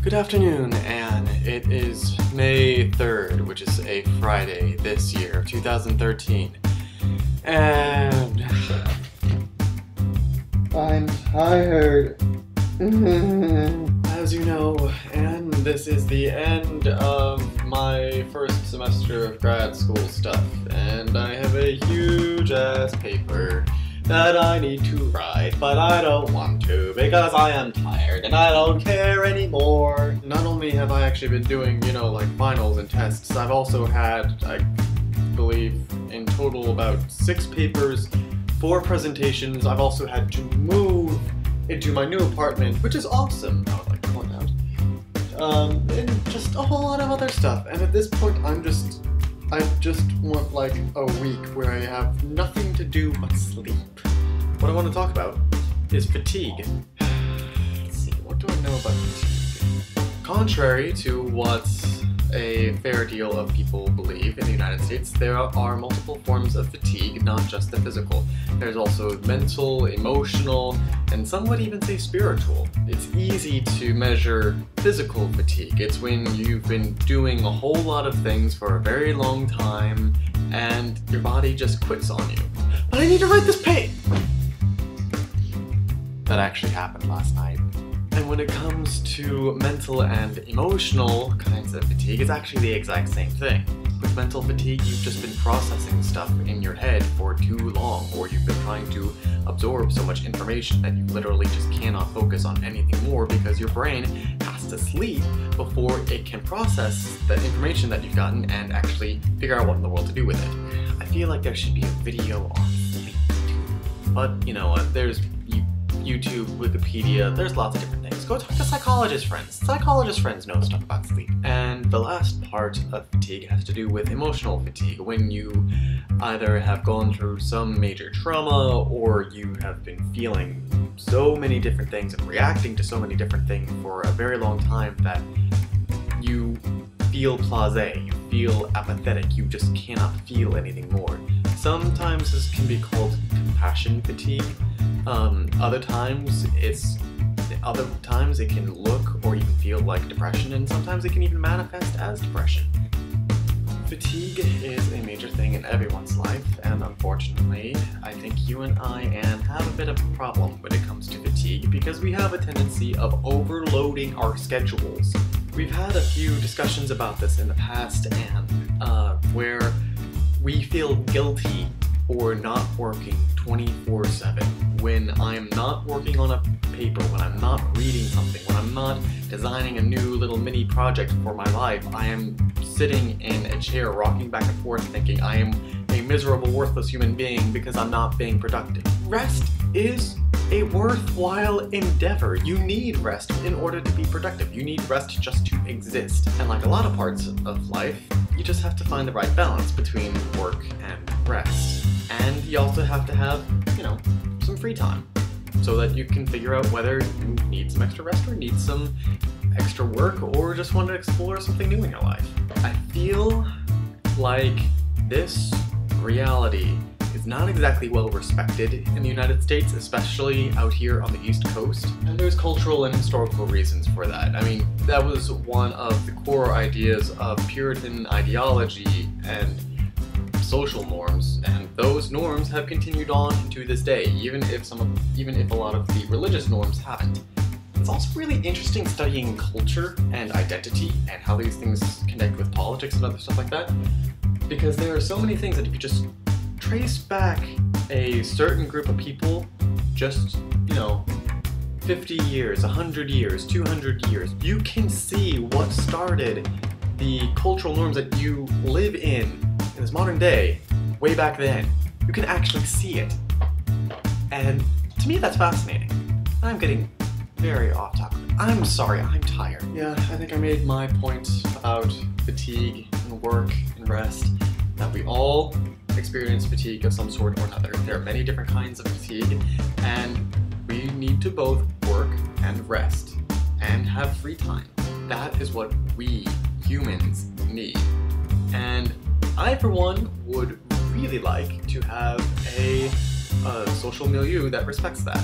Good afternoon, Anne. It is May 3rd, which is a Friday this year, 2013. And I'm tired. As you know, Anne, this is the end of my first semester of grad school stuff, and I have a huge-ass paper that I need to write, but I don't want to because I am tired and I don't care anymore. Not only have I actually been doing, like finals and tests, I've also had, I believe, in total about 6 papers, 4 presentations. I've also had to move into my new apartment, which is awesome, I would like to point out. And just a whole lot of other stuff. And at this point, I just want like a week where I have nothing to do but sleep. What I want to talk about is fatigue. Let's see, what do I know about fatigue? Contrary to what a fair deal of people believe in the United States, there are multiple forms of fatigue, not just the physical. There's also mental, emotional, and some would even say spiritual. It's easy to measure physical fatigue. It's when you've been doing a whole lot of things for a very long time and your body just quits on you. But I need to write this paper! That actually happened last night. And when it comes to mental and emotional kinds of fatigue, it's actually the exact same thing. With mental fatigue, you've just been processing stuff in your head for too long, or you've been trying to absorb so much information that you literally just cannot focus on anything more because your brain has to sleep before it can process the information that you've gotten and actually figure out what in the world to do with it. I feel like there should be a video on sleep too. But you know what, there's YouTube, Wikipedia, there's lots of different things. Go talk to psychologist friends. Psychologist friends know stuff about sleep. And the last part of fatigue has to do with emotional fatigue, when you either have gone through some major trauma or you have been feeling so many different things and reacting to so many different things for a very long time that you feel blasé, you feel apathetic, you just cannot feel anything more. Sometimes this can be called compassion fatigue. Other times it can look or even feel like depression, and sometimes it can even manifest as depression. Fatigue is a major thing in everyone's life, and unfortunately, I think you and I, Anne, have a bit of a problem when it comes to fatigue because we have a tendency of overloading our schedules. We've had a few discussions about this in the past, and where we feel guilty for not working 24/7. When I'm not working on a paper, when I'm not reading something, when I'm not designing a new little mini project for my life, I am sitting in a chair rocking back and forth thinking I am a miserable, worthless human being because I'm not being productive. Rest is a worthwhile endeavor. You need rest in order to be productive. You need rest just to exist. And like a lot of parts of life, you just have to find the right balance between work and rest. And you also have to have, some free time so that you can figure out whether you need some extra rest or need some extra work or just want to explore something new in your life. I feel like this reality is not exactly well respected in the United States, especially out here on the East Coast. And there's cultural and historical reasons for that. I mean, that was one of the core ideas of Puritan ideology and social norms, and those norms have continued on to this day, even if a lot of the religious norms haven't. It's also really interesting studying culture and identity and how these things connect with politics and other stuff like that, because there are so many things that if you just trace back a certain group of people, just, 50 years, 100 years, 200 years, you can see what started the cultural norms that you live in this modern day, way back then. You can actually see it. And to me that's fascinating. I'm getting very off topic. I'm sorry, I'm tired. Yeah, I think I made my point about fatigue and work and rest, that we all experience fatigue of some sort or another. There are many different kinds of fatigue, and we need to both work and rest and have free time. That is what we humans need. And I, for one, would really like to have a social milieu that respects that.